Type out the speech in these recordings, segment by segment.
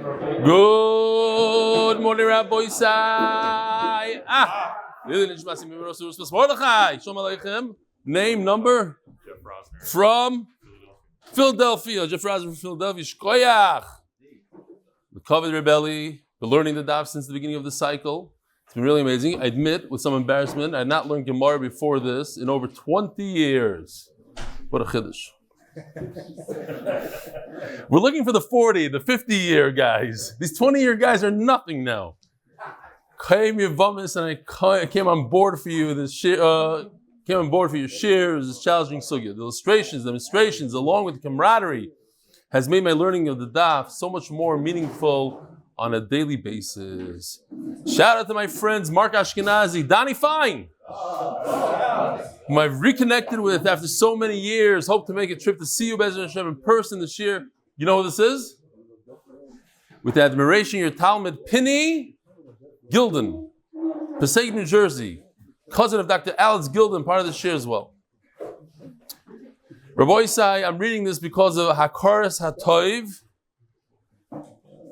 Good morning, Rabbi Isai. Nishmas Shalom Aleichem. Name, number? From Philadelphia. Jeff Rosner from Philadelphia. Shkoyach. The Covet Rebelli. Been learning the Daf since the beginning of the cycle. It's been really amazing. I admit, with some embarrassment, I had not learned Gemara before this in over 20 years. What a chiddush. We're looking for the 40, the 50-year guys. These 20-year guys are nothing now. Chaim and I came on board for you. Came on board for your shares, this challenging sugya. The illustrations, demonstrations, along with the camaraderie, has made my learning of the daf so much more meaningful on a daily basis. Shout out to my friends Mark Ashkenazi, Donnie Fine, whom I've reconnected with after so many years. Hope to make a trip to see you, Be'ezer Hashem, in person this year. You know who this is? With admiration, your Talmud, Pinny Gilden, Passaic, New Jersey, cousin of Dr. Alex Gilden, part of the share as well. Rabbi Isai, I'm reading this because of Hakaras HaToiv.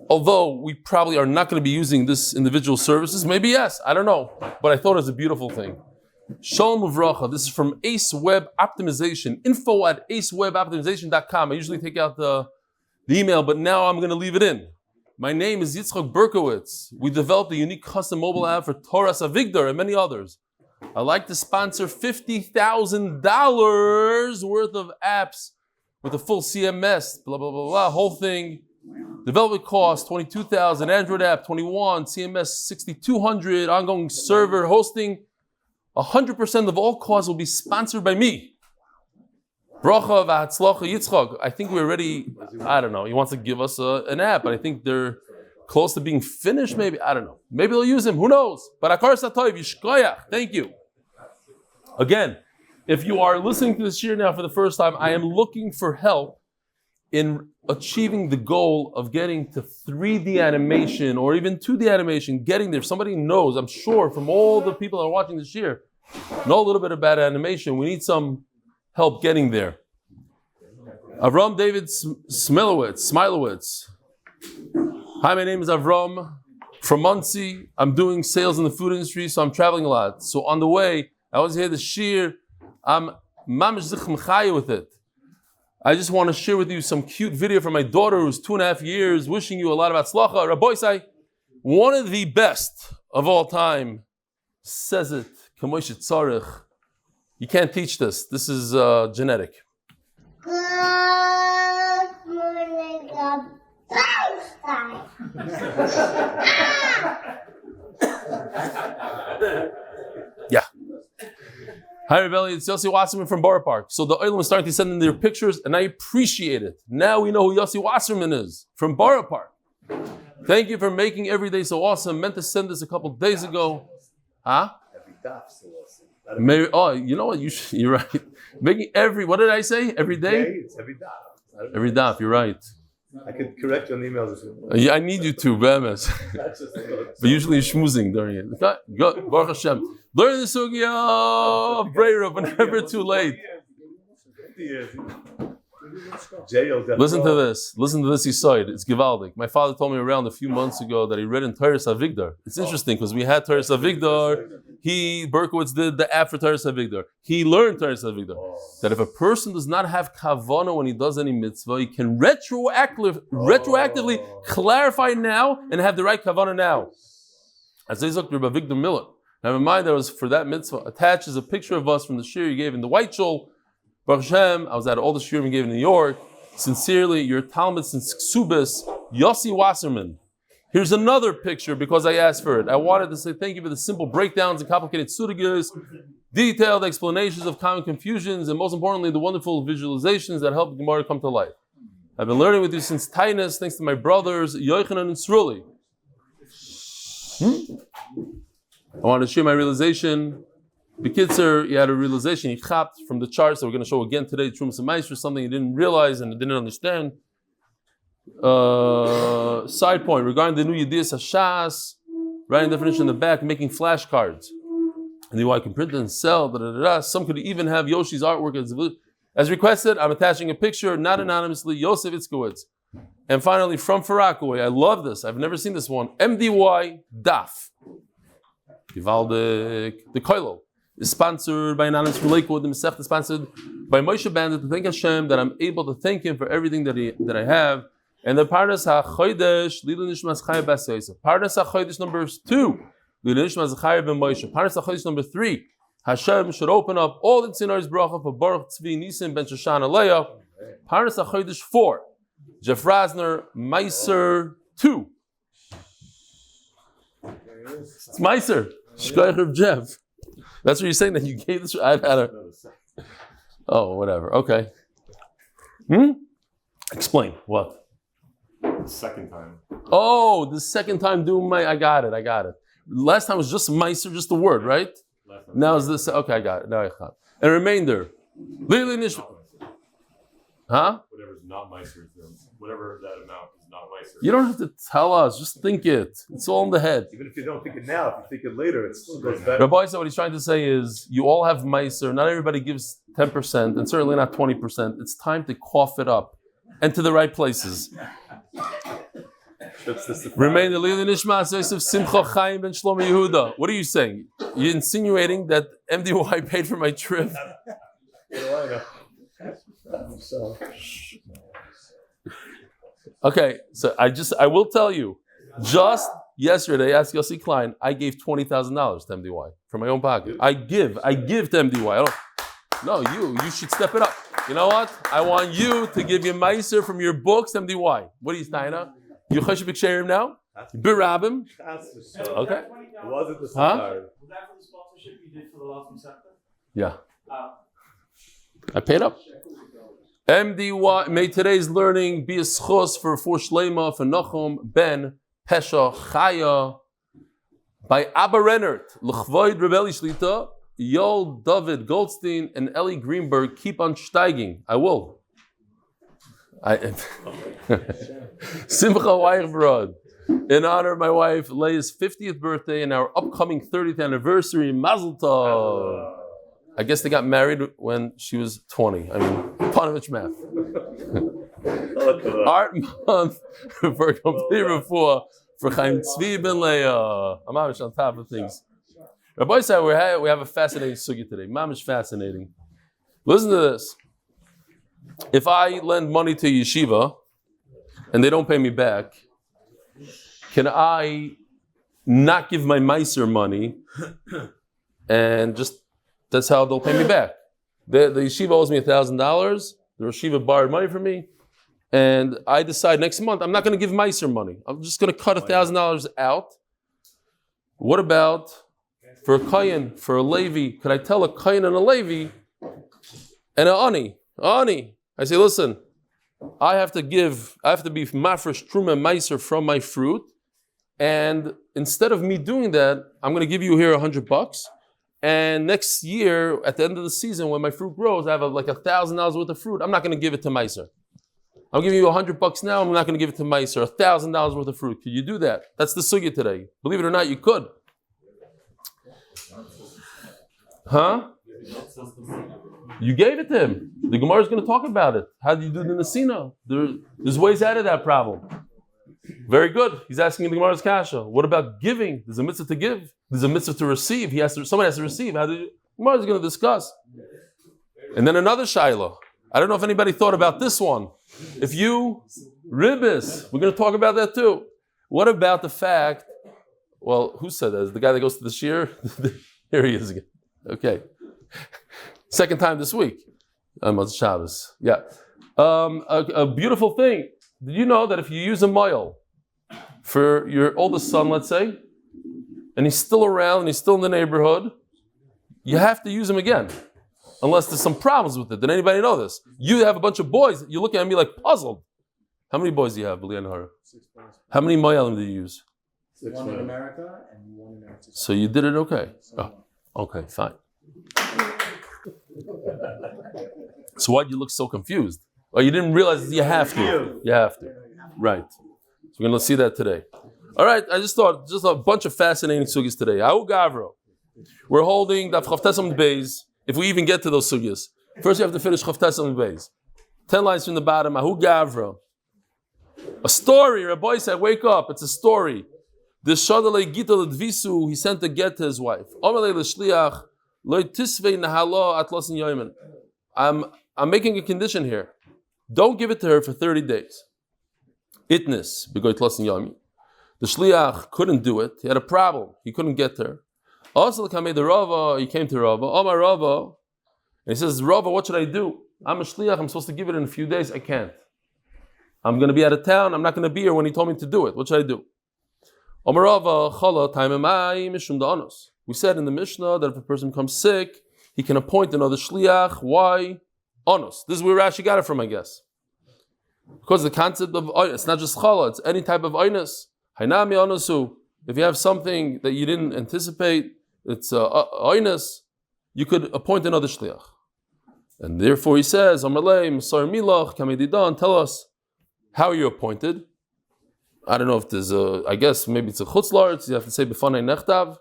Although we probably are not going to be using this individual services, maybe yes, I don't know. But I thought it was a beautiful thing. Shalom Uvracha, this is from Ace Web Optimization, info@aceweboptimization.com. I usually take out the email, but now I'm going to leave it in. My name is Yitzchak Berkowitz. We developed a unique custom mobile app for Toras Avigdor and many others. I'd like to sponsor $50,000 worth of apps with a full CMS, blah, blah, blah, blah, whole thing. Development cost, $22,000, Android app, $21,000, CMS, $6,200, ongoing server, hosting. 100% of all costs will be sponsored by me. Bracha v'hatzlacha Yitzchak. I think we're already, I don't know, he wants to give us an app, but I think they're close to being finished, maybe, I don't know. Maybe they'll use him, who knows? But Akar Satoiv, Yishkoyach, thank you. Again, if you are listening to this year now for the first time, I am looking for help in achieving the goal of getting to 3D animation or even 2D animation, getting there. If somebody knows, I'm sure from all the people that are watching this year, know a little bit about animation. We need some help getting there. Avram David Smilowitz. Hi, my name is Avram from Muncie. I'm doing sales in the food industry, so I'm traveling a lot. So on the way, I always hear the shir. I'm mamish Simcha Chaya with it. I just want to share with you some cute video from my daughter who's 2.5 years, wishing you a lot of atzlacha. Rabbi Isai, one of the best of all time, says it, kamosh tzarich. You can't teach this. This is genetic. Good morning, Goldstein. Yeah. Hi, Rebelli. It's Yossi Wasserman from Borough Park. So the Oilam is starting to send in their pictures, and I appreciate it. Now we know who Yossi Wasserman is from Borough Park. Thank you for making every day so awesome. Meant to send this a couple of days ago. Huh? Every daf so awesome. Oh, you know what? You're right. Making what did I say? Every day? It's every daf. Every daf, you're right. I could correct you on the emails. Yeah, I need you to, Bemes. But usually you're schmoozing during it. Go, Baruch Hashem. Learn the sugya of Breira, but never too late. Listen to this, Yisoid. It's Givaldik. My father told me around a few months ago that he read in Toras Avigdor. It's interesting because we had Toras Avigdor. Berkowitz did the app for Toras Avigdor. He learned Toras Avigdor. That if a person does not have kavana when he does any mitzvah, he can retroactively clarify now and have the right kavana now. As they looked Rabbi Avigdor Miller. Now in mind, that was for that mitzvah. Attached is a picture of us from the shir you gave in the White Shul. Baruch Hashem, I was at all the shiurim you gave in New York. Sincerely, your Talmud since Ksubis, Yossi Wasserman. Here's another picture because I asked for it. I wanted to say thank you for the simple breakdowns and complicated sudagas, detailed explanations of common confusions, and most importantly, the wonderful visualizations that help the Gemara come to life. I've been learning with you since Tainus, thanks to my brothers, Yochanan and Sruli. I wanted to share my realization. Bekitzer, he had a realization, he chapped from the charts that we're going to show again today, Trumas and Maaser, something he didn't realize and didn't understand. Side point, regarding the new Yediyas Hashas, writing definition in the back, making flashcards. And the I can print and sell, Some could even have Yoshi's artwork as requested. I'm attaching a picture, not anonymously, Yosef Itzkowitz. And finally, from Farakaway, I love this. I've never seen this one. MDY Daf. Givaldik. The Koilo is sponsored by an anonymous from Lchvoid. The Masech is sponsored by Moshe Banda to thank Hashem that I'm able to thank Him for everything that I have. And the Parnas HaChodesh, Eli Nishmas Chaya Bas Yosef. Parnas HaChodesh number 2, Eli Nishmas Zechariah ben Moshe. Parnas HaChodesh number 3, Hashem should open up all the tzinorot bracha for Baruch Tzvi Nissim ben Shoshana Lea. Parnas HaChodesh 4, Jeff Rosner, Maaser 2. It's Maaser. Shkoyach of Jeff. That's what you're saying, that you gave this. I've had a. Oh, whatever. Okay. Explain. What? The second time. Oh, the second time doing I got it. Last time was just Maaser, just the word, right? Now is this. Okay, I got it. Now I got it. And remainder. Huh? Whatever's not Maaser, whatever that amount is not Maaser. You don't have to tell us. Just think it. It's all in the head. Even if you don't think it now, if you think it later, it still goes back. Rabbi said what he's trying to say is, you all have Maaser. Not everybody gives 10%, and certainly not 20%. It's time to cough it up and to the right places. Remain the Eli Nishmas Yosef Simcha Chaim ben Shlomo Yehuda. What are you saying? You're insinuating that MDY paid for my trip? What do I know? Okay, so I will tell you, just yesterday, ask Yossi Klein, I gave $20,000 to MDY from my own pocket. I give to MDY. You should step it up. You know what? I want you to give your Maaser from your books, MDY. What are you, Steiner? You choshev b'ksherim now? Birabim? Okay. Was it the Huh? Was that for the sponsorship you did for the last Masechta? Yeah. I paid up. MDY, may today's learning be a schos for Refuah Shlema for Nachum ben Pesha Chaya by Abba Rennert, Lchvoid Rebelli Shlita, Yoel, Dovid, Goldstein, and Eli Greenberg keep on steiging. I will. Simcha Weichbrod, in honor of my wife Leah's 50th birthday and our upcoming 30th anniversary. Mazel tov. I guess they got married when she was 20. I mean, Panovich math. Art month for complete refuah for Chaim Tzvi ben Leah. I'm on top of things. Rabbi said we have a fascinating sugya today. Mamish fascinating. Listen to this. If I lend money to yeshiva and they don't pay me back, can I not give my Maaser money and just that's how they'll pay me back? The yeshiva owes me $1,000. The yeshiva borrowed money from me, and I decide next month I'm not going to give Maaser money. I'm just going to cut $1,000 out. What about for a Kayan, for a Levi? Could I tell a Kayan and a Levi and an Ani? I say, listen, I have to be mafresh truma Maaser from my fruit, and instead of me doing that, I'm going to give you here $100. And next year, at the end of the season, when my fruit grows, I have like $1,000 worth of fruit. I'm not going to give it to Maaser. I'm giving you $100 now. I'm not going to give it to Maaser. $1,000 worth of fruit. Could you do that? That's the sugya today. Believe it or not, you could. Huh? You gave it to him. The Gemara is going to talk about it. How do you do the Nesina? There's ways out of that problem. Very good. He's asking the Gemara's kasha. What about giving? There's a mitzvah to give. There's a mitzvah to receive. Someone has to receive. The Gemara is going to discuss. And then another shaila. I don't know if anybody thought about this one. If you ribbis, we're going to talk about that too. What about the fact? Well, who said that? Is the guy that goes to the shir? Here he is again. Okay. Second time this week. On Shabbos. Yeah. A beautiful thing. Did you know that if you use a moil for your oldest son, let's say, and he's still around and he's still in the neighborhood, you have to use him again. Unless there's some problems with it. Did anybody know this? You have a bunch of boys, you're looking at me like puzzled. How many boys do you have, B'lian Hara? 6 boys. How many moyalim do you use? 1 in America and 1 in America. So you did it okay? Oh, okay, fine. So why do you look so confused? Oh, you didn't realize you have to. You have to. Right. So we're going to see that today. All right, I just thought, a bunch of fascinating sugyas today. Ahu Gavro. We're holding Daf Amud Beis, if we even get to those sugyas. First, you have to finish Amud Beis. 10 lines from the bottom. Ahu Gavro. A story. Rabbi said, wake up. It's a story. This Shadalei Gittin Dvisu, he sent a get to his wife. I'm making a condition here. Don't give it to her for 30 days. Itness, begoit lasin yami. The shliach couldn't do it. He had a problem. He couldn't get to her. Also, the Rava, he came to Rava. Omar Rava, and he says, Rava, what should I do? I'm a shliach. I'm supposed to give it in a few days. I can't. I'm going to be out of town. I'm not going to be here when he told me to do it. What should I do? Omar Rava, chala taimemai mishum da'anos. We said in the Mishnah that if a person becomes sick, he can appoint another shliach. Why? Onos. This is where Rashi got it from, I guess. Because the concept of oinus, it's not just chala, it's any type of oinus. Hainami onosu. If you have something that you didn't anticipate, it's oinus, you could appoint another shliach. And therefore he says, Amalei, Masar Milach, Kamididan, tell us how you're appointed. I don't know if there's I guess maybe it's a chutzlarts, you have to say Befanei Nechtav.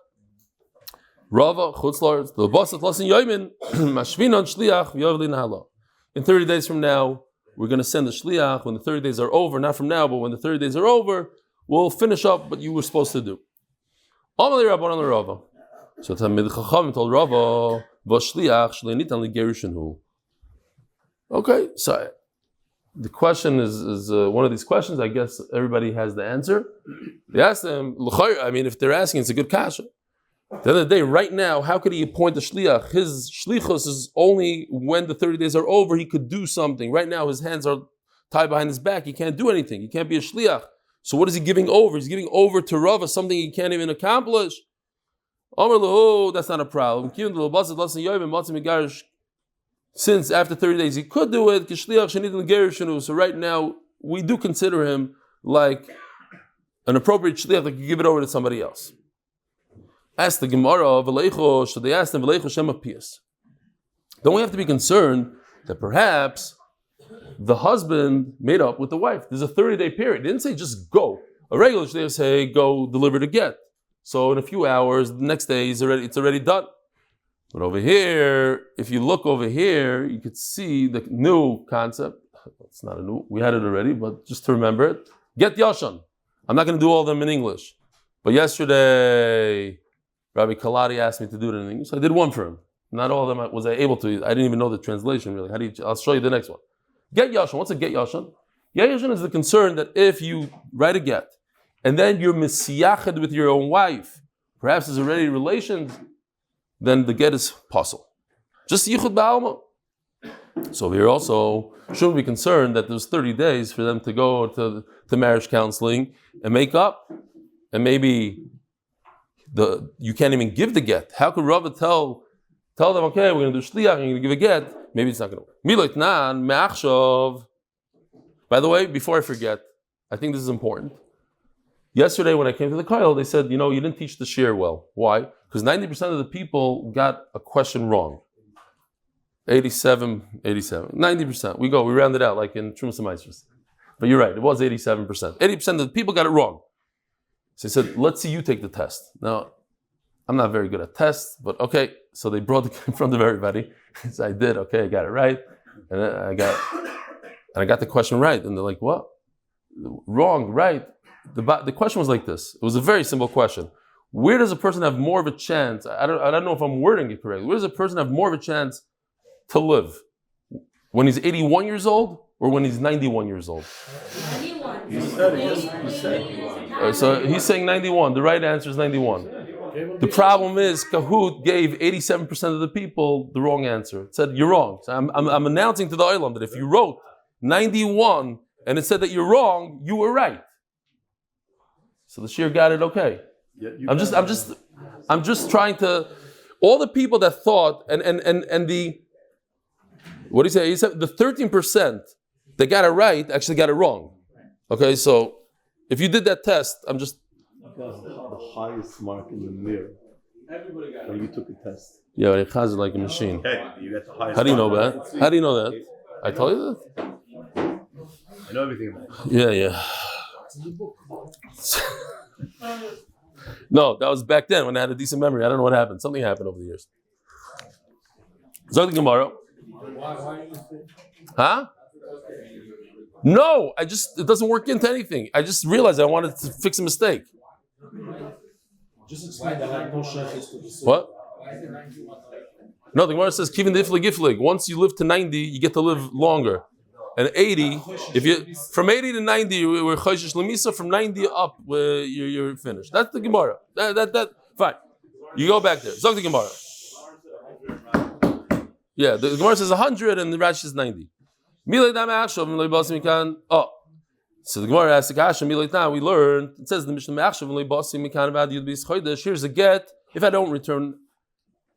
Rava, chutzlarts, the Basat Lasin Yoimin, Mashvinan Shliach, Yovli Nahala. In 30 days from now, we're going to send the shliach. When the 30 days are over, not from now, but when the 30 days are over, we'll finish up what you were supposed to do. Amalei Rabbanan Rava. So Talmid Chacham told Rava, "V'shliach shleinitan legerushinhu." Okay, so the question is one of these questions. I guess everybody has the answer. They asked them, I mean, if they're asking, it's a good kasha. The other day, right now, how could he appoint a shliach? His shlichus is only when the 30 days are over, he could do something. Right now, his hands are tied behind his back. He can't do anything. He can't be a shliach. So what is he giving over? He's giving over to Rava something he can't even accomplish. Amar lahu, that's not a problem. Since after 30 days he could do it, so right now, we do consider him like an appropriate shliach that could give it over to somebody else. Ask the Gemara, should they ask them, don't we have to be concerned that perhaps the husband made up with the wife? There's a 30-day period. They didn't say just go. A regular shliach say go deliver the get. So in a few hours, the next day it's already done. But over here, if you look over here, you could see the new concept. It's not a new, we had it already, but just to remember it. Get Yashan. I'm not going to do all of them in English. But yesterday, Rabbi Kaladi asked me to do it in English. I did one for him. Not all of them was I able to. I didn't even know the translation really. I'll show you the next one. Get Yashan. What's a get Yashan? Get Yashan is the concern that if you write a get, and then you're misiyached with your own wife, perhaps there's already relations, then the get is possible. Just yichud ba'alma. So here also, shouldn't be concerned that there's 30 days for them to go to marriage counseling and make up, and maybe you can't even give the get. How could Rava tell them, okay, we're going to do shliach, and you're going to give a get? Maybe it's not going to work. By the way, before I forget, I think this is important. Yesterday when I came to the kollel, they said, you didn't teach the shir well. Why? Because 90% of the people got a question wrong. 87, 90%. We round it out like in Trumas and Maaser. But you're right, it was 87%. 80% of the people got it wrong. So they said, let's see you take the test. Now, I'm not very good at tests, but okay. So they brought it in front of everybody. So I did, okay, I got it right. And then I got the question right. And they're like, what? Wrong, right. The question was like this. It was a very simple question. Where does a person have more of a chance? I don't know if I'm wording it correctly. Where does a person have more of a chance to live? When he's 81 years old or when he's 91 years old? 91. You said it. So he's saying 91. The right answer is 91. The problem is Kahoot gave 87% of the people the wrong answer. It said you're wrong. So I'm announcing to the Olam that if you wrote 91 and it said that you're wrong, you were right. So the shir got it okay. Yeah, I'm just trying to, all the people that thought and the, what do you say? He said the 13% that got it right actually got it wrong. Okay, so if you did that test, I'm just. The highest mark in the mirror. Everybody got When you took the test. Yeah, but it has it like a machine. Okay, you got the highest. How do you know mark. that? How do you know that? I told you that? I know everything about it. Yeah. No, that was back then when I had a decent memory. I don't know what happened. Something happened over the years. Zog the Gemara. Huh? No, it doesn't work into anything. I just realized I wanted to fix a mistake. Just explain that like no shaykhs to the soul. What? Why is it 91? No, the Gemara says, "Kivin difli giflig." Once you live to 90, you get to live longer. And 80, if you from 80 to 90, we're choshesh lemisa. From 90 up, you're finished. That's the Gemara. That fine. You go back there. Zog the Gemara. Yeah, the Gemara says 100 and the Rashi says 90. Oh, so the Gemara asks the Kasha. We learned it says in the Mishnah. Here's a get. If I don't return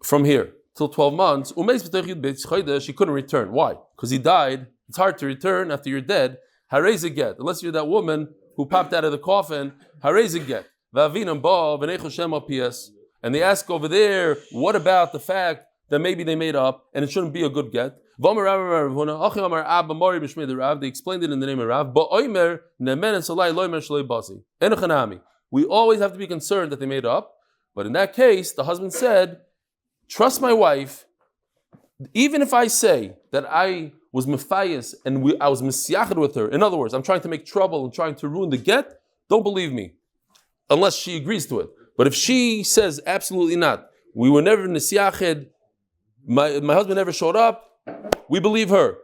from here till 12 months, she couldn't return. Why? Because he died. It's hard to return after you're dead. Harez a get. Unless you're that woman who popped out of the coffin. Harez a get. And they ask over there, what about the fact that maybe they made up and it shouldn't be a good get? They explained it in the name of Rav. We always have to be concerned that they made up. But in that case, the husband said, trust my wife. Even if I say that I was mefayis and I was misyachad with her, in other words, I'm trying to make trouble and trying to ruin the get, don't believe me, unless she agrees to it. But if she says absolutely not, we were never nisyachad, my husband never showed up, we believe her.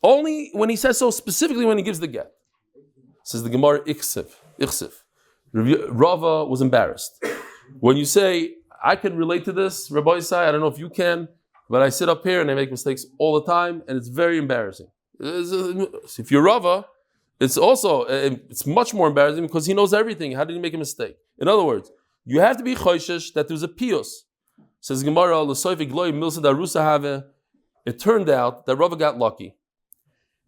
Only when he says so, specifically when he gives the get. Says the Gemara, Iksif. Rava was embarrassed. When you say, I can relate to this, Rabbi Yisai, I don't know if you can, but I sit up here and I make mistakes all the time, and it's very embarrassing. If you're Rava, it's much more embarrassing because he knows everything. How did he make a mistake? In other words, you have to be choishesh that there's a piyus. Says Gemara, it turned out that Rava got lucky.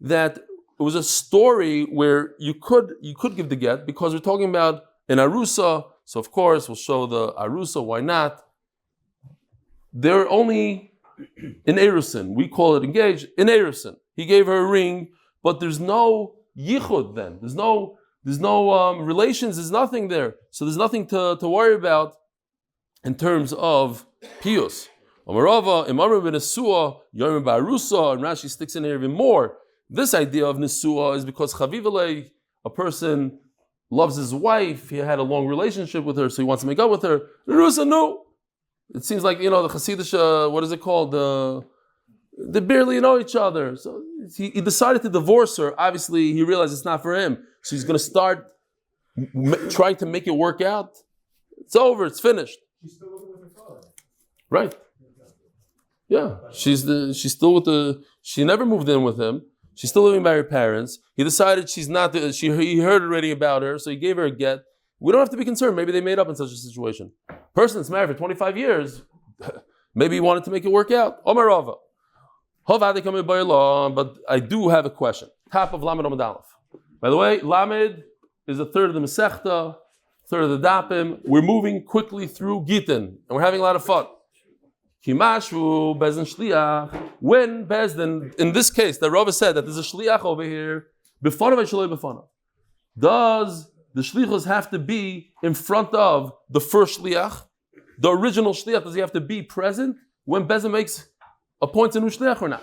That it was a story where you could give the get because we're talking about an arusa. So of course we'll show the arusa. Why not? They're only in erusin. We call it engaged in erusin. He gave her a ring, but there's no yichud then. There's no relations. There's nothing there. So there's nothing to worry about in terms of piyus. Amarava, Imamar ben Nesua, Yom Barusa, and Rashi sticks in here even more. This idea of Nesua is because Chavivale, a person loves his wife, he had a long relationship with her, so he wants to make up with her. Rusa, no. It seems like, the Hasidish, what is it called? They barely know each other. So he decided to divorce her. Obviously, he realized it's not for him. So he's going to start trying to make it work out. It's over, it's finished. She's still living with her father. Right. Yeah, she's still with she never moved in with him. She's still living by her parents. He decided she's not, he heard already about her, so he gave her a get. We don't have to be concerned. Maybe they made up in such a situation. Person that's married for 25 years, maybe he wanted to make it work out. Omar Rava. But I do have a question. Top of Lamed Amud Aleph. By the way, Lamed is a third of the Masechta, third of the Dapim. We're moving quickly through Gittin, and we're having a lot of fun. Kimashvu Bezdin Shliach. When Bezdin, in this case, the Rava said that there's a Shliach over here, B'fanav and Shaloi B'fanav. Does the Shlichus have to be in front of the first Shliach? The original Shliach, does he have to be present when Bezdin appoints a new Shliach or not?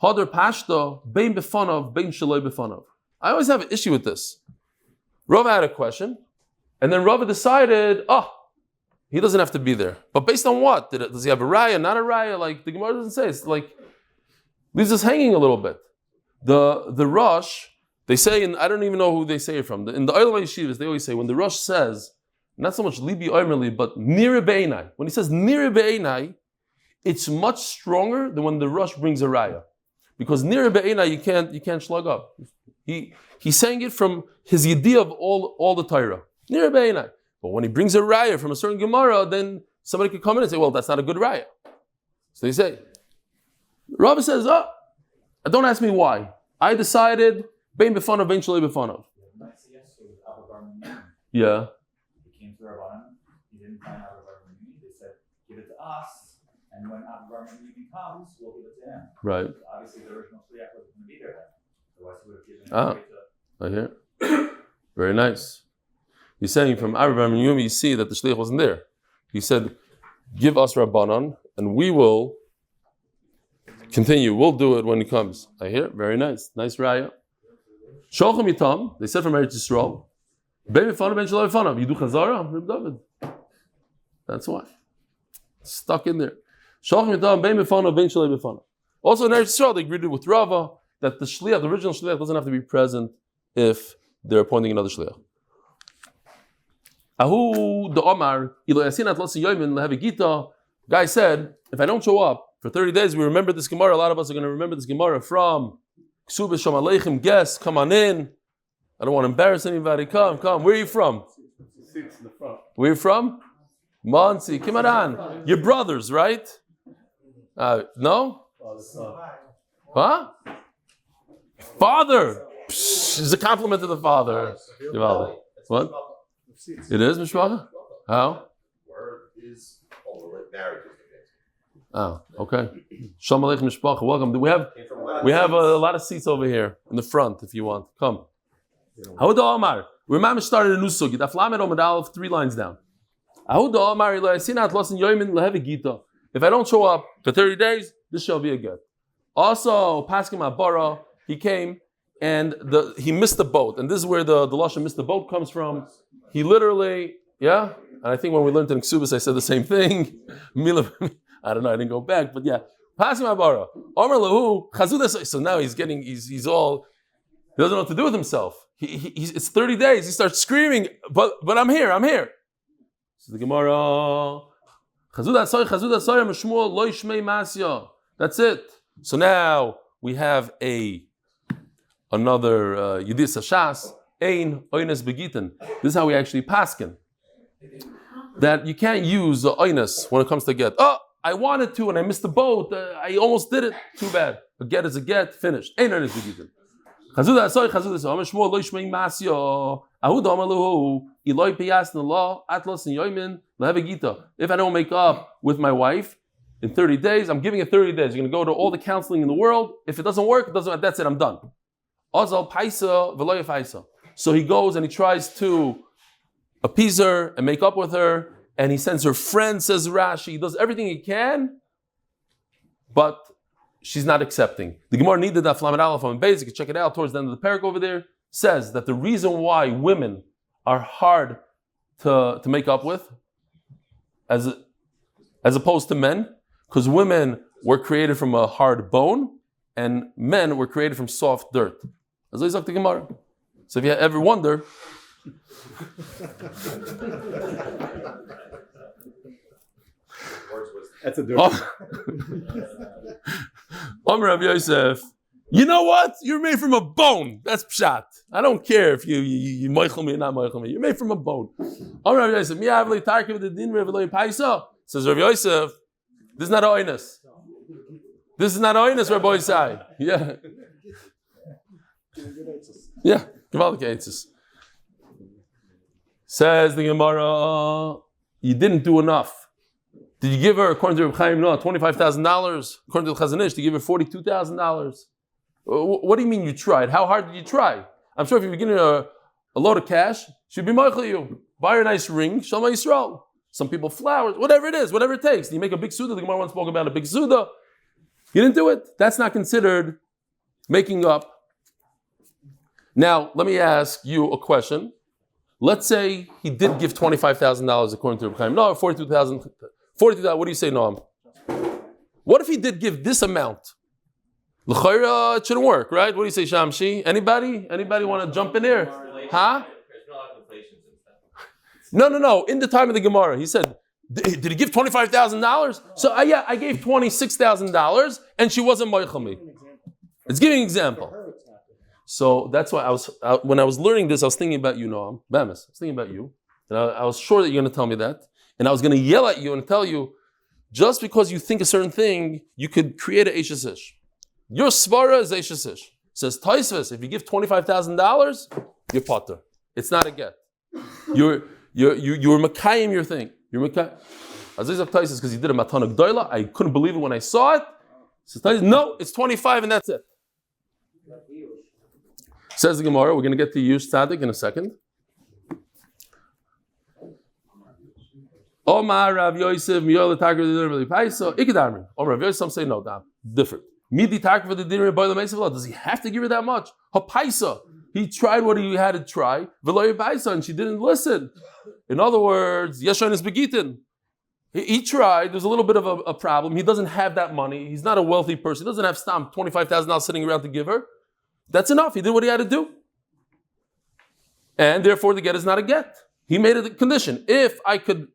Hadar Pashto, Bein B'fanav, Bein Shaloi B'fanav. I always have an issue with this. Rava had a question, and then Rava decided, he doesn't have to be there. But based on what? Does he have a raya, not a raya? Like the Gemara doesn't say. It's like leaves us hanging a little bit. The Rosh, they say, and I don't even know who they say it from. In the Oilem Yeshivas, they always say when the Rosh says, not so much libi omerli, but nire be'enai. When he says nire be'enai, it's much stronger than when the Rosh brings a raya, because nire be'enai you can't slug up. He's saying it from his idea of all the Torah. Nire be'enai. But when he brings a raya from a certain Gemara, then somebody could come in and say, well, that's not a good raya. So they say, Rabbi says, don't ask me why. I decided, bein b'fanav, bein shalei b'fanav. Yeah. He came to Rabbanan, he didn't find Abba they said, give it to us, and when Abba comes, we'll give it to him. Right. So obviously the original Shliach wasn't going to be there then. Otherwise he would have given it to... I hear. Very nice. He's saying from Abba you see that the Shliach wasn't there. He said, give us Rabbanan, and we will continue. We'll do it when he comes. I hear. Very nice. Nice raya. Sholchem Yitam, they said from Eretz Yisrael, Ben Befanav, Ben Shalai Befanav. You do Chazara, Reb Dovid. That's why. Stuck in there. Sholchem Yitam, Ben Befanav, Ben Shalai Befanav. Also in Eretz Yisrael, they agreed with Rava that the Shliach, the original Shliach, doesn't have to be present if they're appointing another Shliach. Ahu the Omar, Eli Asinat Losi Yomin Lehavi Gita. Guy said, if I don't show up for 30 days, we remember this Gemara. A lot of us are going to remember this Gemara from Ksubah Shalom Aleichem. Guests, come on in. I don't want to embarrass anybody. Come. Where are you from? Seats in the front. Where are you from? Monsi. Come on. You're brothers, right? No? Huh? Father. Psh, it's a compliment to the father. What? It is Mishpacha? How? Word is marriage. Oh, okay. Shalom Aleichem Mishpacha. Welcome. We have a lot of seats over here in the front if you want. Come. Ahuda Omar. We're mamish started a new sugi. Daf Lamed Amud Aleph, 3 lines down. Ahuda Omar Eli Sinat Losin Yomin Lehevi Gita. If I don't show up for 30 days, this shall be a get. Also, Paskim Abara, he came and he missed the boat. And this is where the Lashon missed the boat comes from. He literally, and I think when we learned in Ksubas, I said the same thing. I don't know, I didn't go back, but yeah. Paskim Abara. Omar Lahu, Chazudas. So now he's all, he doesn't know what to do with himself. It's 30 days. He starts screaming, but I'm here. So the Gemara. That's it. So now we have another Yidis Hashas. Ein oines begitten. This is how we actually paskin. That you can't use the oines when it comes to get. Oh, I wanted to and I missed the boat. I almost did it. Too bad. A get is a get. Finished. Ein oines begitten. Chazuda asoy chazuda so. Amar Shmuel lo yishmei masyo. Ahud amar lahu Ilui piyas nala atlas and yomin lehevegita. If I don't make up with my wife in 30 days, I'm giving it 30 days. You're going to go to all the counseling in the world. If it doesn't work, that's it. I'm done. Azal paisa v'lo yafaisa. So he goes and he tries to appease her and make up with her, and he sends her friend, says Rashi. He does everything he can, but she's not accepting. The Gemara needed that Amud Aleph on Beis. You can check it out towards the end of the parak over there. Says that the reason why women are hard to make up with, as opposed to men, because women were created from a hard bone, and men were created from soft dirt. As I said the Gemara. So if you ever wonder, that's a dirty. Rabbi Yosef, you know what? You're made from a bone. That's pshat. I don't care if you moichel me or not moichel me. You're made from a bone. Rabbi Yosef, says Rabbi Yosef, this is not oinus. This is not oinus, Rabbi Yosef. Yeah. Yeah. Says the Gemara, you didn't do enough. Did you give her, according to Chaim, no, $25,000? According to the Chazon Ish, did you give her $42,000? What do you mean you tried? How hard did you try? I'm sure if you were giving her a load of cash, she'd be moichel you. Buy her a nice ring, Shalom Yisrael. Some people flowers, whatever it is, whatever it takes. You make a big suda, the Gemara once spoke about a big suda. You didn't do it. That's not considered making up. Now, let me ask you a question. Let's say he did give $25,000 according to Reb Chaim. No, $42,000. What do you say, Noam? What if he did give this amount? L'chayra, it shouldn't work, right? What do you say, Shamshi? Anybody want to jump in there? Huh? No. In the time of the Gemara, he said, did he give $25,000? So I gave $26,000 and she wasn't moichel me. It's giving an example. So that's why when I was learning this, I was thinking about you, Noam. Bamis, I was thinking about you. And I was sure that you're going to tell me that. And I was going to yell at you and tell you, just because you think a certain thing, you could create an Eishes Ish. Your svara is Eishes Ish. Says Taisvis, if you give $25,000, you're potter. It's not a get. You're Makayim your thing. You're Makayim. Aziz Taisvis, because he did a Matana Gdoila, I couldn't believe it when I saw it. Says Taisvis, no, it's 25 and that's it. Says the Gemara, we're going to get to Yush Tzaddik in a second. Omar Rav Yosef, Yoel Takar the Dinner Paisa, Ikadamri. Omar Rav Yosef, some say no, different. Midi Takar for the Dinner Boiler Mesa. Does he have to give her that much? Hapaisa. He tried what he had to try. And she didn't listen. In other words, Yeshon is Gittin. He tried. There's a little bit of a problem. He doesn't have that money. He's not a wealthy person. He doesn't have $25,000 sitting around to give her. That's enough. He did what he had to do. And therefore, the get is not a get. He made a condition. If I could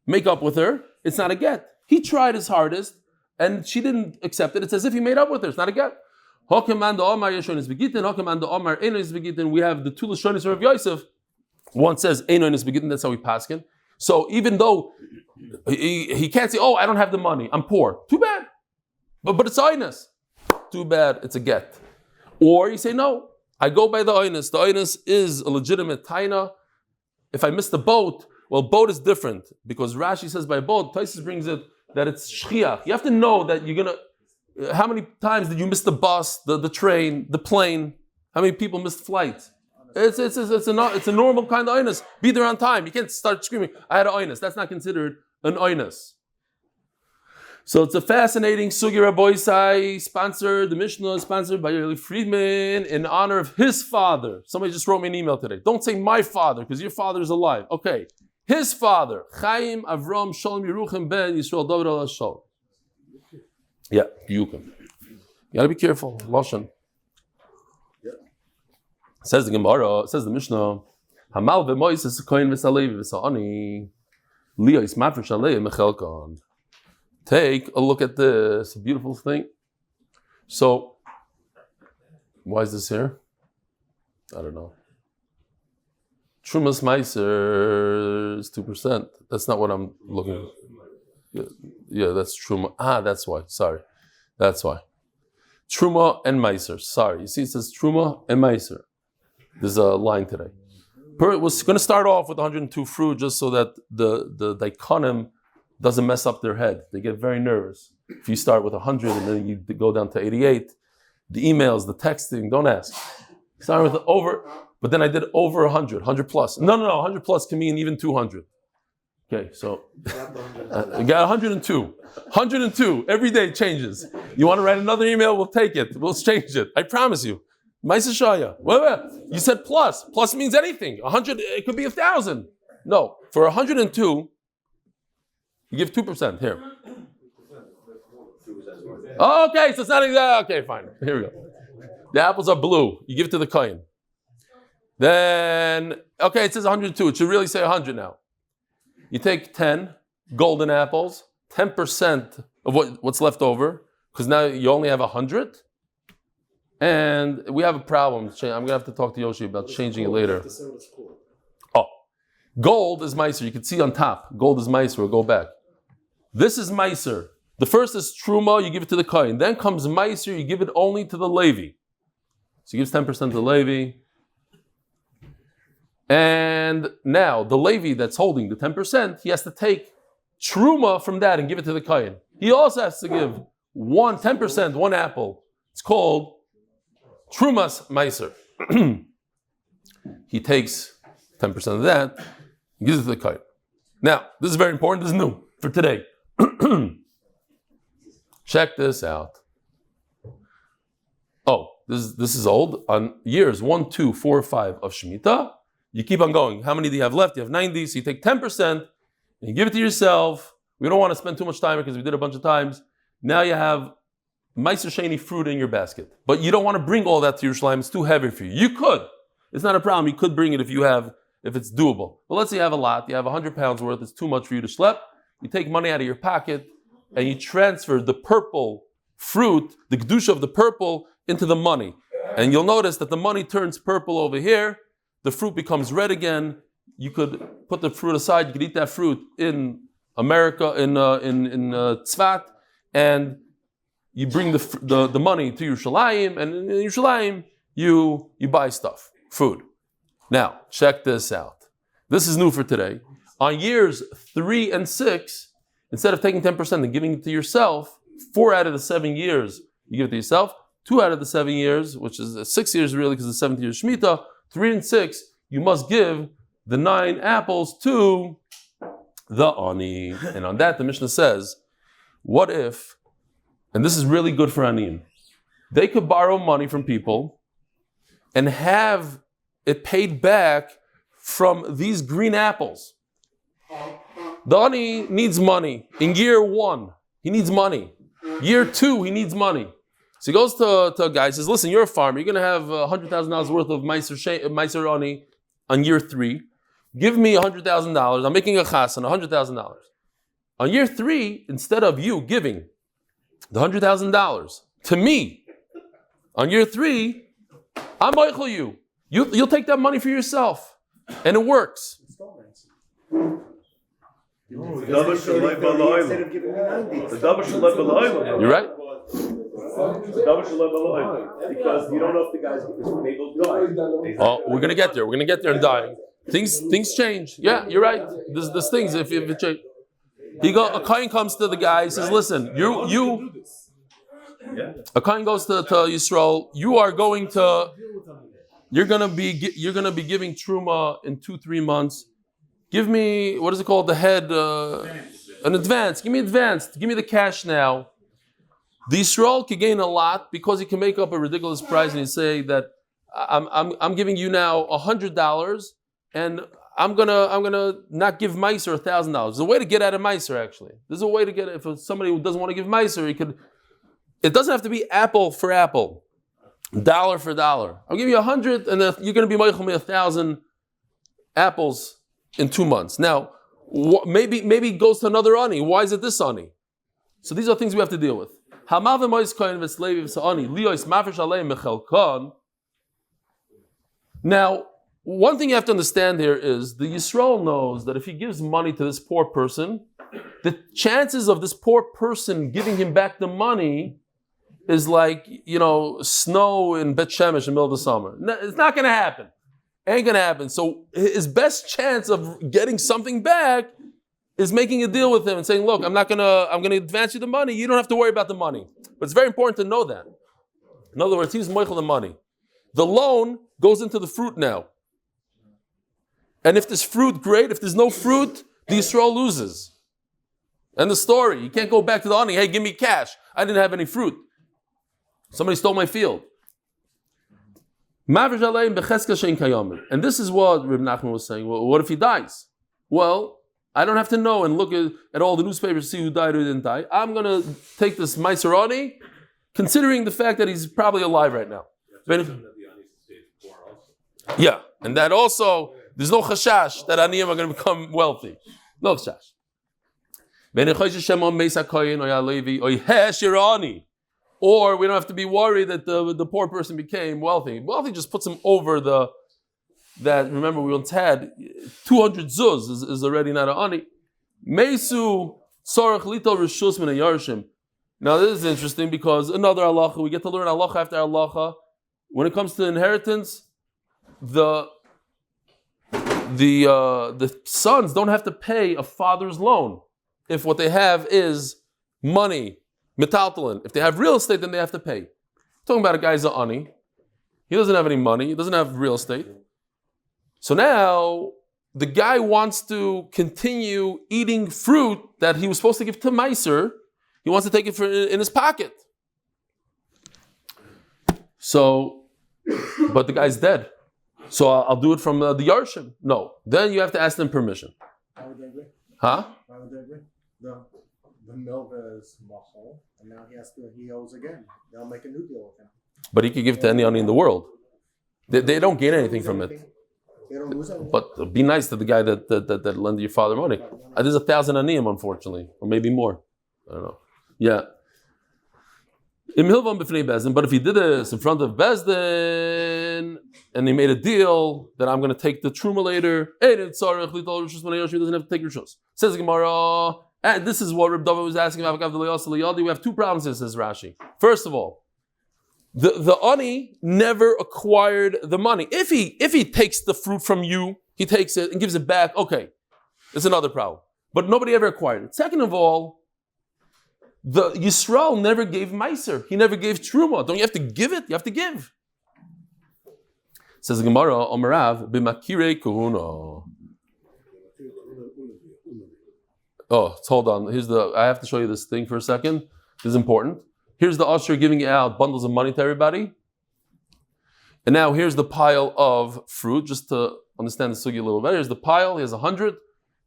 make up with her, it's not a get. He tried his hardest, and she didn't accept it. It's as if he made up with her. It's not a get. We have the two Lashonis of Yosef. One says, Einoin is Begittin, that's how we paskin. So even though he can't say, oh, I don't have the money, I'm poor. Too bad. But it's oinus. Too bad, it's a get. Or you say, no, I go by the oinus. The oinus is a legitimate taina. If I miss the boat, well, boat is different. Because Rashi says by boat, Taisus brings it that it's shchiach. You have to know that you're going to, how many times did you miss the bus, the train, the plane? How many people missed flights? It's a normal kind of oinus. Be there on time. You can't start screaming, I had an oinus. That's not considered an oinus. So it's a fascinating Sugi Rabboisai sponsored, the Mishnah is sponsored by Eli Friedman in honor of his father. Somebody just wrote me an email today. Don't say my father, because your father is alive. Okay. His father, Chaim, Avram, Shalom, Yeruchim, Ben, Yisrael, Dovid, Allah, Shalom. Yeah, Yukim. You gotta be careful. Lashon. Says the Gemara, says the Mishnah, Hamal v'mois is koyin v'salevi v'sa'ani, Lea is mafresh alei mechelkon. Take a look at this beautiful thing. So, why is this here? I don't know. Trumas Maaser is 2%. That's not what I'm looking at. Yeah, that's Truma. That's why. Sorry. That's why. Truma and Maaser. Sorry. You see, it says Truma and Maaser. There's a line today. It was going to start off with 102 fruit just so that the daikonim doesn't mess up their head. They get very nervous. If you start with 100 and then you go down to 88, the emails, the texting, don't ask. Start with over, but then I did over 100 plus. No, 100 plus can mean even 200. Okay, so I got 102. 102. Every day changes. You want to write another email? We'll take it. We'll change it. I promise you. Pesha Chaya. Wait. You said plus. Plus means anything. 100, it could be 1,000. No, for 102, you give 2% here. Okay, so it's not exactly, okay, fine. Here we go. The apples are blue. You give it to the kohen. Then, okay, it says 102. It should really say 100 now. You take 10 golden apples, 10% of what's left over, because now you only have 100. And we have a problem. I'm going to have to talk to Yoshi about changing it later. Oh, gold is Maaser. You can see on top. Gold is Maaser. We'll go back. This is Maaser. The first is Truma. You give it to the Kohen. Then comes Maaser. You give it only to the Levi. So he gives 10% to the Levi. And now the Levi that's holding the 10%, he has to take Truma from that and give it to the Kohen. He also has to give 10%, one apple. It's called Trumas Maaser. He takes 10% of that and gives it to the Kohen. Now, this is very important. This is new for today. Check this out. Oh, this is old. On years 1, 2, 4, 5 of Shemitah, you keep on going. How many do you have left? You have 90, so you take 10% and you give it to yourself. We don't want to spend too much time because we did a bunch of times. Now you have Maaser Sheni fruit in your basket. But you don't want to bring all that to Yerushalayim. It's too heavy for you. You could. It's not a problem. You could bring it if it's doable. But let's say you have a lot. You have 100 pounds worth. It's too much for you to schlep. You take money out of your pocket and you transfer the purple fruit, the kedusha of the purple, into the money. And you'll notice that the money turns purple over here. The fruit becomes red again. You could put the fruit aside. You could eat that fruit in America, in Tzvat, and you bring the money to Yerushalayim, and in Yerushalayim you buy stuff, food. Now, check this out. This is new for today. On years 3 and 6, instead of taking 10% and giving it to yourself, 4 out of the 7 years you give it to yourself, 2 out of the 7 years, which is 6 years really because the 7th year is Shemitah, 3 and 6, you must give the 9 apples to the ani. And on that, the Mishnah says, what if, and this is really good for aniyim, they could borrow money from people and have it paid back from these green apples. The ani needs money. In year 1, he needs money. Year 2, he needs money. So he goes to a guy, he says, listen, you're a farmer, you're going to have $100,000 worth of Maaser ani on year 3. Give me $100,000. I'm making a chas on $100,000. On year 3, instead of you giving the $100,000 to me, on year 3, I'm moichel you. You'll take that money for yourself. And it works. You're right. Because you don't know if the guy's able to die. Oh, we're gonna get there. We're gonna get there and dying. Things change. Yeah, you're right. There's things if it change. A Chaim comes to the guy. He says, "Listen, you." A Chaim goes to Yisrael. You're gonna be giving truma in 2-3 months. Give me what is it called? The head, an advance. Give me advance. Give me the cash now. The Yisrael can gain a lot because he can make up a ridiculous price and he say that I'm giving you now $100 and I'm gonna not give Maaser $1,000. There's a way to get out of Maaser actually. There's a way to get it. If somebody who doesn't want to give Maaser, he could. It doesn't have to be apple for apple, dollar for dollar. I'll give you 100 and you're going to be meichel me 1,000 apples in 2 months. Now, maybe it goes to another ani. Why is it this ani? So these are things we have to deal with. Now, one thing you have to understand here is the Yisrael knows that if he gives money to this poor person, the chances of this poor person giving him back the money is like, snow in Bet Shemesh in the middle of the summer. No, it's not going to happen. Ain't going to happen. So his best chance of getting something back is making a deal with him and saying, look, I'm going to advance you the money. You don't have to worry about the money. But it's very important to know that. In other words, he's moichel the money. The loan goes into the fruit now. And if there's fruit, great. If there's no fruit, the Yisrael loses. And the story, you can't go back to the ani, hey, give me cash. I didn't have any fruit. Somebody stole my field. And this is what Reb Nachman was saying. Well, what if he dies? Well, I don't have to know and look at all the newspapers to see who died or didn't die. I'm going to take this Maaser ani, considering the fact that he's probably alive right now. Yeah, and that also, there's no chashash that aniyim are going to become wealthy. No chashash. Or we don't have to be worried that the poor person became wealthy. Wealthy just puts him over that. Remember, we once had 200 zuz is already not an ani. Meisu sorach lito rishus min yarshim. Now this is interesting because another halacha, we get to learn halacha after halacha. When it comes to inheritance, the sons don't have to pay a father's loan if what they have is money. Metaltalin. If they have real estate, then they have to pay. Talking about a guy's an ani. He doesn't have any money. He doesn't have real estate. So now the guy wants to continue eating fruit that he was supposed to give to Maaser. He wants to take it in his pocket. So, but the guy's dead. So I'll do it from the Yarshim. No. Then you have to ask them permission. Why would they agree? Huh? Why would they agree? The milva is mahal, and now he owes again. They'll make a new deal with him. But he could give to any ani in the world. They don't gain anything from it. They don't lose anything. But be nice to the guy that lent your father money. There's 1,000 aniyim, unfortunately, or maybe more. I don't know. Yeah. But if he did this in front of Bezdin and he made a deal that I'm going to take the truma later, he doesn't have to take rishus. Says Gemara, and this is what Reb Dovid was asking about. We have 2 problems here, says Rashi. First of all, the ani never acquired the money. If he takes the fruit from you, he takes it and gives it back, okay, it's another problem. But nobody ever acquired it. Second of all, the Yisrael never gave Maaser. He never gave truma. Don't you have to give it? You have to give. Says the Gemara, Omarav b'makirei kahuna. Oh, hold on. I have to show you this thing for a second. This is important. Here's the usher giving out bundles of money to everybody. And now here's the pile of fruit, just to understand the sugi a little better. Here's the pile, he has 100.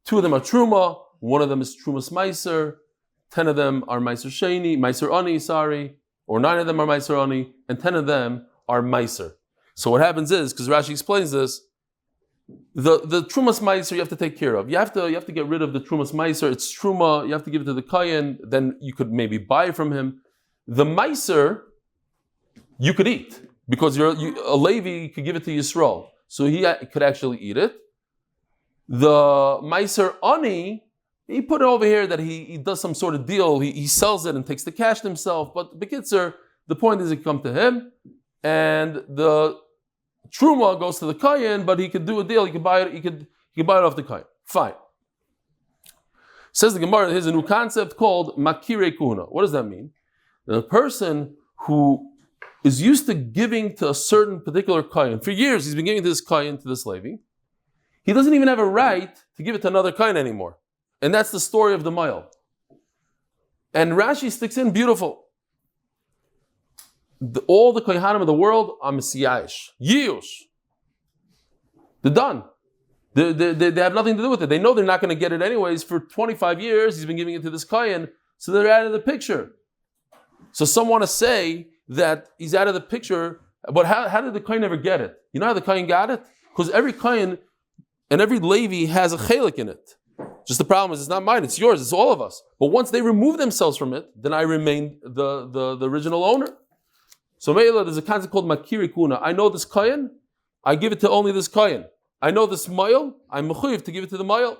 2 of them are truma, 1 of them is trumas Maaser, 10 of them are Maaser Sheni, Maaser Ani, or 9 of them are Maaser Ani, and 10 of them are Maaser. So what happens is, because Rashi explains this, the trumas Maaser you have to take care of. You have to get rid of the trumas Maaser. It's truma. You have to give it to the Kayan. Then you could maybe buy it from him. The Maaser you could eat because a Levi could give it to Yisrael, so he could actually eat it. The Maaser Ani, he put it over here that he does some sort of deal. He sells it and takes the cash to himself. But Bekitzer, the point is it come to him, and the Truma goes to the Kayan, but he could do a deal. He could buy it. He could buy it off the Kayan. Fine. Says the Gemara. Here's a new concept called Makire Kuna. What does that mean? The person who is used to giving to a certain particular Kayan for years, he's been giving to this Kayan, to this Levi. He doesn't even have a right to give it to another Kayan anymore, and that's the story of the Mayal. And Rashi sticks in beautiful. All the Kohanim of the world are Messiahish. Yiyush. They're done. They have nothing to do with it. They know they're not going to get it anyways. For 25 years, he's been giving it to this Kayan, so they're out of the picture. So some want to say that he's out of the picture, but how did the Kayan ever get it? You know how the Kayan got it? Because every Kayan and every Levi has a chelik in it. Just the problem is it's not mine, it's yours, it's all of us. But once they remove themselves from it, then I remain the original owner. So Meila, there's a concept called Makiri Kuna. I know this Kayan, I give it to only this Kayan. I know this Mayal, I'm mechuyev to give it to the Mayal.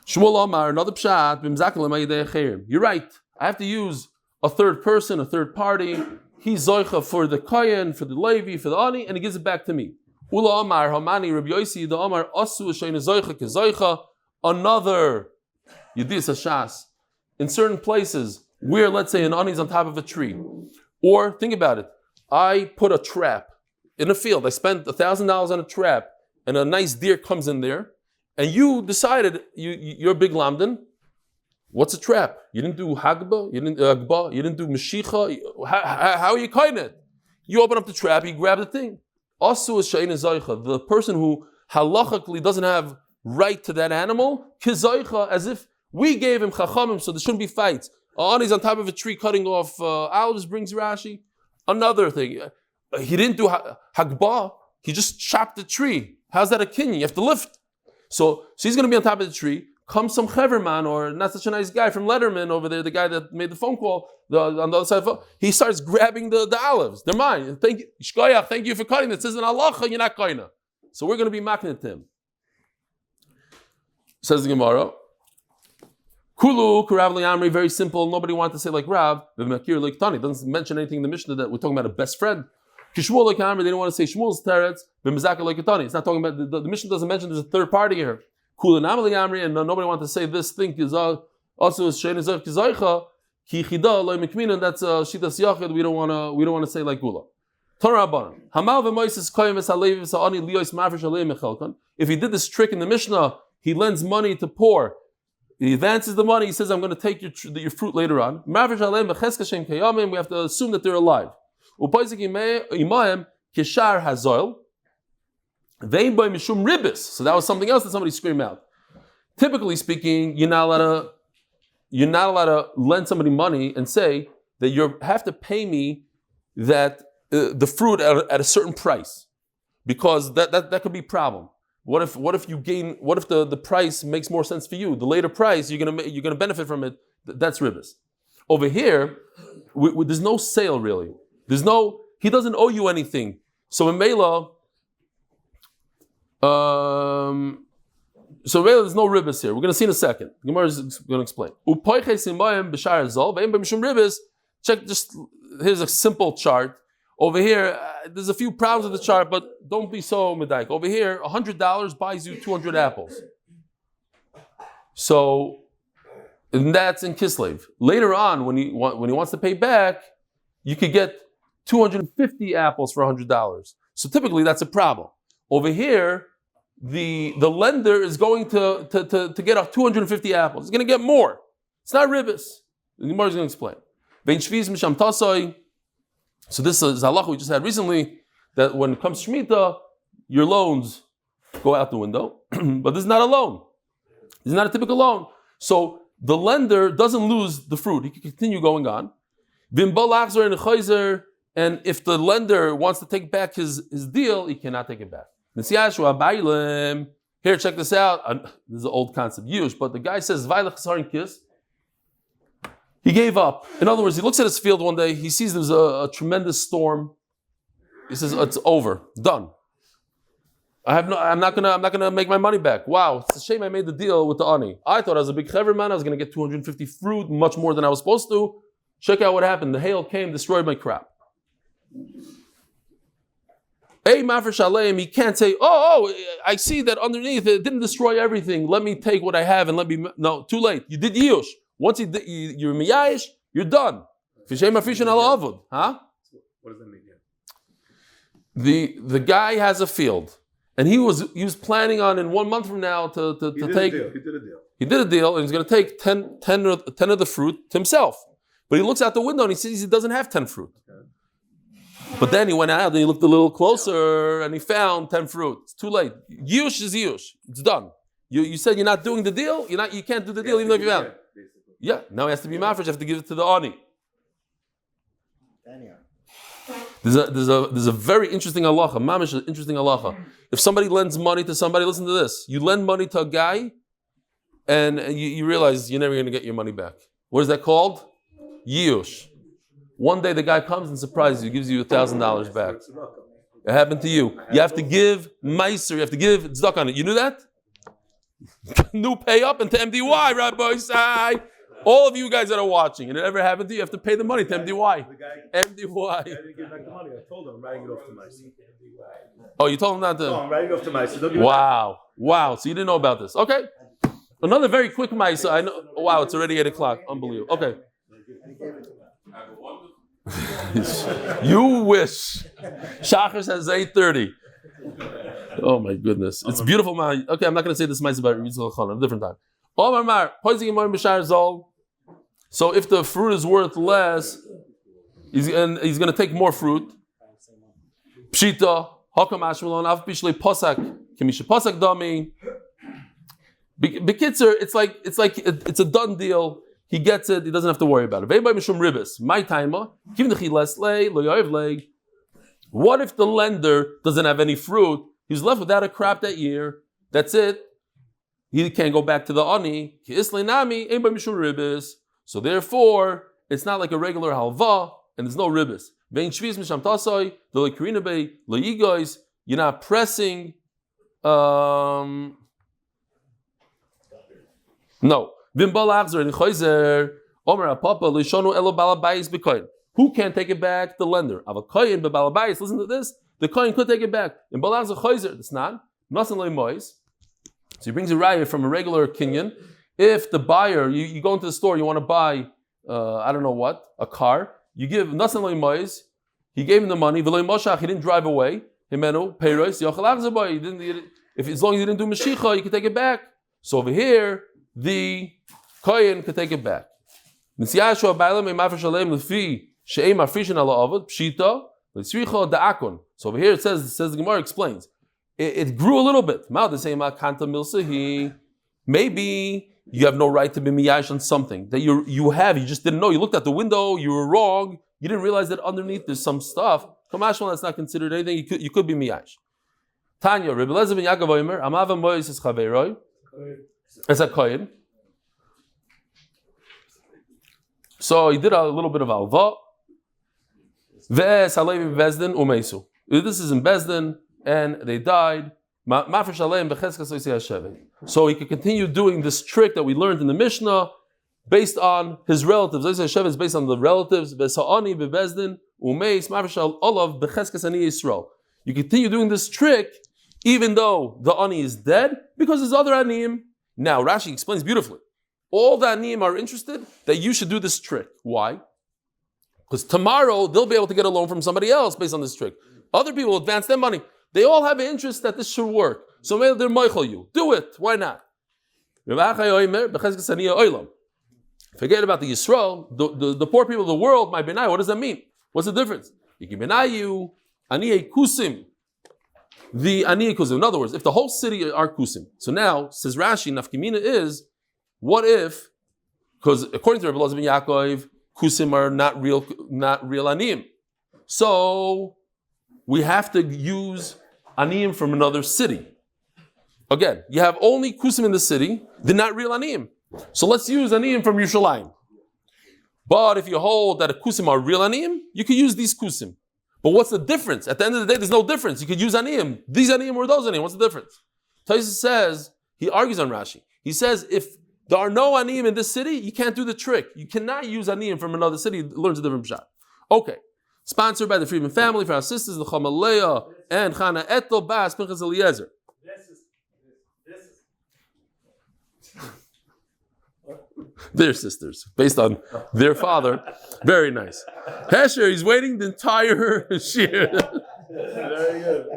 Shmuel Amar, another pshat, you're right, I have to use a third person, a third party. He's Zoicha for the Kayan, for the Levi, for the Ani, and he gives it back to me. Ula Amar, Hamani, Rabbi Yosi, the Amar, Asu, Shayna Zoicha, Kezoicha, another Yedis Hashas. In certain places, where, let's say, an ani is on top of a tree. Or, think about it, I put a trap in a field. I spent $1,000 on a trap, and a nice deer comes in there, and you decided, you're big lamdan, what's a trap? You didn't do Hagba, you didn't do Meshicha. How are you kiting it? You open up the trap, you grab the thing. Also, the person who halachically doesn't have right to that animal, kizoicha, as if we gave him chachamim, so there shouldn't be fights. He's on top of a tree cutting off olives, brings Rashi. Another thing, he didn't do hagbah, he just chopped the tree. How's that a kinyan? You have to lift. So he's going to be on top of the tree. Comes some cheverman, or not such a nice guy from Letterman over there, the guy that made the phone call on the other side of the phone. He starts grabbing the olives. They're mine. Thank you, Shkoyach, thank you for cutting. It says in halacha, you're not koina. So we're going to be making to him. Says the Gemara. Kulu, Karav Liamri, very simple. Nobody wanted to say like Rav. V'makir Leiktani doesn't mention anything in the Mishnah that we're talking about a best friend. Kishmuel Leikamri, they didn't want to say Shmuel's teretz. V'mezaka Leiktani. It's not talking about the Mishnah doesn't mention there's a third party here. Kula Namali Amri, and nobody wanted to say this thing is also Shein Zech Kizaycha Ki Chida Loi Mikmin, and that's Shitas Yachid. We don't want to say like Gula. Torah Rabbanan Hamal v'Moises Koyim v'Salevi v'Sa'ani Liyos Mafresh Alei Mechalkan. If he did this trick in the Mishnah, he lends money to poor. He advances the money. He says, "I'm going to take your fruit later on." Mafresh Alei Mecheska Shem Kayamim. We have to assume that they're alive. Upaisik Imayim Kishar Hazoil. They by Mishum Ribis. So that was something else that somebody screamed out. Typically speaking, you're not allowed to lend somebody money and say that you have to pay me that the fruit at a certain price, because that could be a problem. What if the price makes more sense for you? The later price you're gonna benefit from it. That's Ribis. Over here, there's no sale really. He doesn't owe you anything. So in Mela. So really, there's no ribbis here. We're going to see in a second. The Gemara is going to explain. Check, just here's a simple chart. Over here, there's a few problems with the chart, but don't be so medaik. Over here, $100 buys you 200 apples. So, and that's in Kislev. Later on, when he wants to pay back, you could get 250 apples for $100. So typically, that's a problem. Over here, the lender is going to get off 250 apples. He's going to get more. It's not ribbis. The Gemara is going to explain. So this is halacha we just had recently, that when it comes to Shemitah, your loans go out the window, but this is not a loan. This is not a typical loan. So the lender doesn't lose the fruit. He can continue going on. And if the lender wants to take back his deal, he cannot take it back. Here, check this out. This is an old concept, Yush, but the guy says, he gave up. In other words, he looks at his field one day, he sees there's a tremendous storm. He says, it's over, done. I'm not gonna make my money back. Wow, it's a shame I made the deal with the ani. I thought I was a big chaver man, I was gonna get 250 fruit, much more than I was supposed to. Check out what happened. The hail came, destroyed my crop. Hey, he can't say, I see that underneath it didn't destroy everything. Let me take what I have and no, too late. You did yush. Once you're miyayish, you're done. Huh? What does that mean? The guy has a field, and he was planning on in 1 month from now to take. He did a deal, and he's going to take 10 of the fruit to himself. But he looks out the window and he sees he doesn't have 10 fruit. But then he went out and he looked a little closer and he found 10 fruit. It's too late. Yush is yush. It's done. You said you're not doing the deal. You can't do the deal even though you found it. Yeah. Now he has to be mafresh. You have to give it to the ani. There's a very interesting halacha. Mamish, interesting halacha. If somebody lends money to somebody, listen to this. You lend money to a guy, and you realize you're never going to get your money back. What is that called? Yush. One day the guy comes and surprises you, gives you $1,000 back. It happened to you. You have to give Maaser, you have to give tzedakah on it. You knew that? New pay up into MDY, Rabbi Sai. All of you guys that are watching, and it ever happened to you, you have to pay the money to MDY. MDY. I didn't give back the money. I told him I'm writing it off to Maaser. Oh, you told him not to? No, I'm writing it off to Maaser. Wow. So you didn't know about this. Okay. Another very quick Maaser. I know. Wow, it's already 8 o'clock. Unbelievable. Okay. You wish. Shachar says 8:30. Oh my goodness. It's beautiful, man. Okay, I'm not going to say this Maaser about Yitzchak Chana, a different time. So if the fruit is worth less, he's going to take more fruit. Pshita, Hakam Ashmelon, Av Pishlei Posak, Kimisha Posak Dami. Bekitzer, it's a done deal. He gets it, he doesn't have to worry about it. My timer, what if the lender doesn't have any fruit? He's left without a crop that year. That's it. He can't go back to the ani. So therefore, it's not like a regular halva, and there's no ribis. You're not pressing. No. Who can't take it back? The lender. Listen to this. The kohen could take it back. It's not. So he brings a raya from a regular kinyan. If the buyer, you go into the store, you want to buy, I don't know what, a car. You give nasan loimois. He gave him the money. He didn't drive away. As long as he didn't do mashicha, you can take it back. So over here, the kohen could take it back. So over here it says the Gemara explains. It grew a little bit. Maybe you have no right to be miyash on something that you just didn't know. You looked out the window, you were wrong, you didn't realize that underneath there's some stuff. Kamashmal, that's not considered anything. You could be miyash. Tanya, Rebbe Lezer ben Yaakov Omer, Amava Mois is Chaveroi. It's a kohen. So he did a little bit of alva. This is in Bezdin, and they died. So he could continue doing this trick that we learned in the Mishnah, based on his relatives. Is based on the relatives. You continue doing this trick, even though the ani is dead, because there's other aniyim. Now Rashi explains beautifully. All the aniyim are interested that you should do this trick. Why? Because tomorrow they'll be able to get a loan from somebody else based on this trick. Other people advance their money. They all have an interest that this should work. So maybe they're meichel you. Do it. Why not? Forget about the Yisrael, the poor people of the world, my benai. What does that mean? What's the difference? Yikibenayu Aniyei Kusim. The Aniyei Kusim. In other words, if the whole city are Kusim, so now says Rashi, Nafkimina is, what if? Because according to Rabbi Elazar ben Yaakov, Kusim are not real Aniyim. So we have to use Aniyim from another city. Again, you have only Kusim in the city, they're not real Aniyim. So let's use Aniyim from Yerushalayim. But if you hold that a Kusim are real Aniyim, you could use these Kusim. But what's the difference? At the end of the day, there's no difference. You could use Aniyim. These Aniyim or those Aniyim. What's the difference? Taisa says, he argues on Rashi. He says, if there are no Aniyim in this city, you can't do the trick. You cannot use Aniyim from another city. It learns a different pshat. Okay. Sponsored by the Friedman Family for our sisters, Shoshana Lea and Chana Etel Bas Pinchas Eliezer. Their sisters, based on their father. Very nice. Hesher, he's waiting the entire shir. Very good.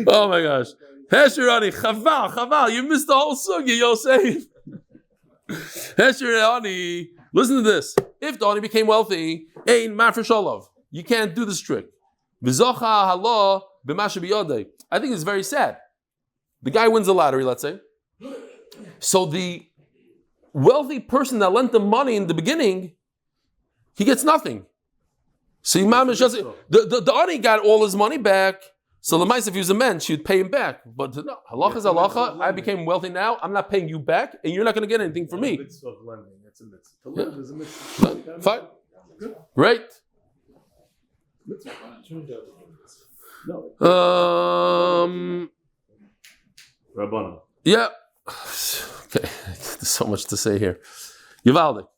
Oh my gosh. Hesher Ani, Chaval, you missed the whole sugi, Yosef. Hesher Ani, listen to this. If the Ani became wealthy, ein mafresh olav. You can't do this trick. V'zocha halo b'mashe b'yodei. I think it's very sad. The guy wins the lottery, let's say. So the wealthy person that lent the money in the beginning, he gets nothing. So the Ani got all his money back. So the mice, if he was a man, she would pay him back. But no, halacha is halacha. I became wealthy now. I'm not paying you back, and you're not going to get anything from me. Mitzvah of lending. That's a mitzvah. To lend is a mitzvah. Fine. Right. Rabbanan. Yeah. Okay. There's so much to say here. Yivaldik.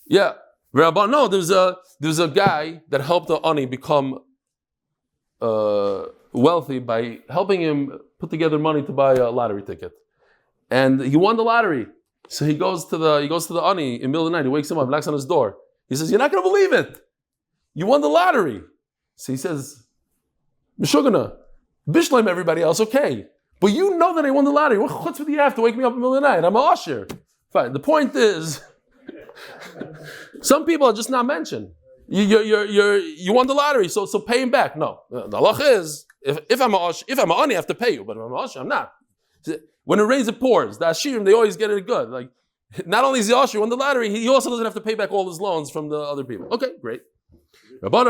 Yeah. No, there was a guy that helped the Ani become wealthy by helping him put together money to buy a lottery ticket. And he won the lottery. So he goes to the Ani in the middle of the night. He wakes him up, knocks on his door. He says, "You're not going to believe it. You won the lottery." So he says, "Meshugana, Bishleim, everybody else, okay. But you know that I won the lottery. What chutzpah do you have to wake me up in the middle of the night? I'm a usher." Fine. The point is, some people are just not mentioned. You won the lottery, so pay him back. No, the halacha is if I'm a ani, I have to pay you. But if I'm a usher, I'm not. When it rains, it pours. The ashirim, they always get it good. Like, not only is the usher won the lottery, he also doesn't have to pay back all his loans from the other people. Okay, great. Second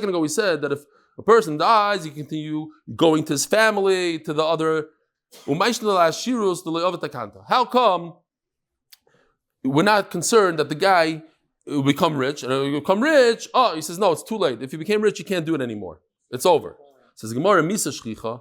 ago, we said that if a person dies, he can continue going to his family, to the other. How come we're not concerned that the guy will become rich? And he'll become rich. Oh, he says, no, it's too late. If you became rich, you can't do it anymore. It's over. It says Gemara, Misa Shchicha.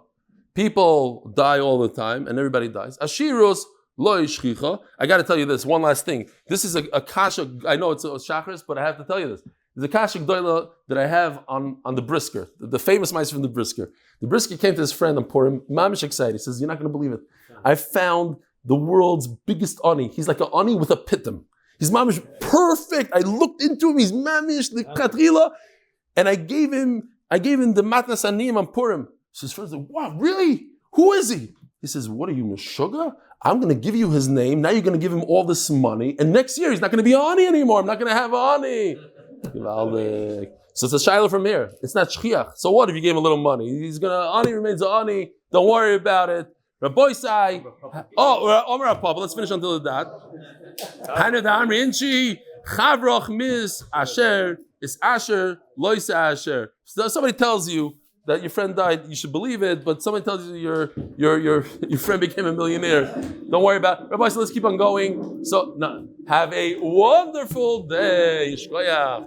People die all the time, and everybody dies. Ashirus lo shchicha. I got to tell you this one last thing. This is a kasha. I know it's a shachris, but I have to tell you this. There's a kasha gdoila that I have on the brisker, the famous mice from the brisker. The brisker came to his friend and Purim, mamish excited. He says, "You're not going to believe it. I found the world's biggest ani. He's like an ani with a pitum. He's mamish perfect. I looked into him. He's mamish the katrila, and I gave him the matnas aniyim on Purim." So his friends said, "Wow, really? Who is he?" He says, "What are you, Meshuggah? I'm going to give you his name. Now you're going to give him all this money. And next year, he's not going to be ani anymore. I'm not going to have ani." So it's a shiloh from here. It's not shchiach. So what if you gave him a little money? He's going to, ani remains ani. Don't worry about it. Rabbi Sai. Omer Appa, but let's finish until that. Hanu da Amri Inchi, Chavroch mis Asher, is Asher, loisa Asher. So somebody tells you that your friend died, you should believe it, but somebody tells you your friend became a millionaire. Don't worry about it. Rabbi, so let's keep on going. So, no, have a wonderful day. Shkoyach.